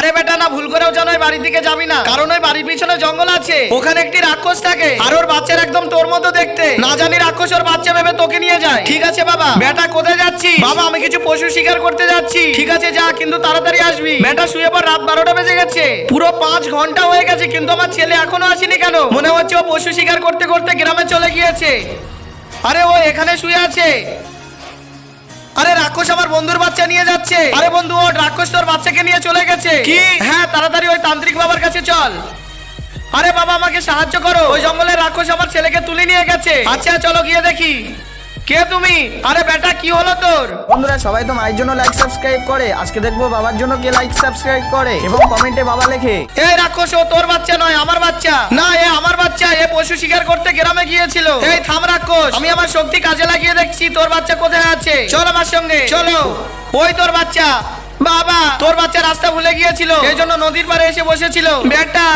আরে বেটা না ভুল করেও জানো ওই বাড়ির দিকে যাবি না, কারণ ওই বাড়ির পিছনে জঙ্গল আছে, ওখানে একটি রাক্ষস থাকে আর ওর বাচ্চার একদম তোর মতো দেখতে। না জানি রাক্ষস ওর বাচ্চা ভেবে তোকে নিয়ে যায়। ঠিক আছে বাবা। বেটা কোথায় যাচ্ছি? বাবা আমি কিছু পশু শিকার করতে যাচ্ছি। ঠিক আছে যা, কিন্তু তাড়াতাড়ি আসবি। বেটা শুয়ে পর, রাত 12টা বেজে গেছে, পুরো 5 ঘন্টা হয়ে গেছে, কিন্তু আমার ছেলে এখনো আসেনি কেন? মনে হচ্ছে ও পশু শিকার করতে করতে গ্রামে চলে গিয়েছে। আরে ও এখানে শুয়ে আছে। আরে রাক্ষস আমার বন্ধুর বাচ্চা নিয়ে যাচ্ছে। আরে বন্ধু ও রাক্ষস তোর বাচ্চাকে নিয়ে চলে গেছে। কি? হ্যাঁ তাড়াতাড়ি ওই তান্ত্রিক বাবার কাছে চল। আরে বাবা আমাকে সাহায্য করো, ওই জঙ্গলের রাক্ষস আমার ছেলেকে তুলে নিয়ে গেছে। আচ্ছা চলো গিয়ে দেখি। কে তুমি? আরে বেটা কি হলো তোর? বন্ধুরা সবাই তো মায়ের জন্য লাইক সাবস্ক্রাইব করে, আজকে দেখবো বাবার জন্য কে লাইক সাবস্ক্রাইব করে এবং কমেন্টে বাবা লেখে। এই রাক্ষস ও তোর বাচ্চা নয়, আমার বাচ্চা। না এ আমার বাচ্চা, এ পশু শিকার করতে গ্রামে গিয়েছিল। এই থাম রাক্ষস, আমি আমার শক্তি কাজে লাগিয়ে দেখছি তোর বাচ্চা কোথায় আছে। চল আমার সঙ্গে চলো। ওই তোর বাচ্চা। বাবা তোর বাচ্চা রাস্তা ভুলে গিয়েছিল, এই জন্য নদীর পাড়ে এসে বসেছিল। বেটা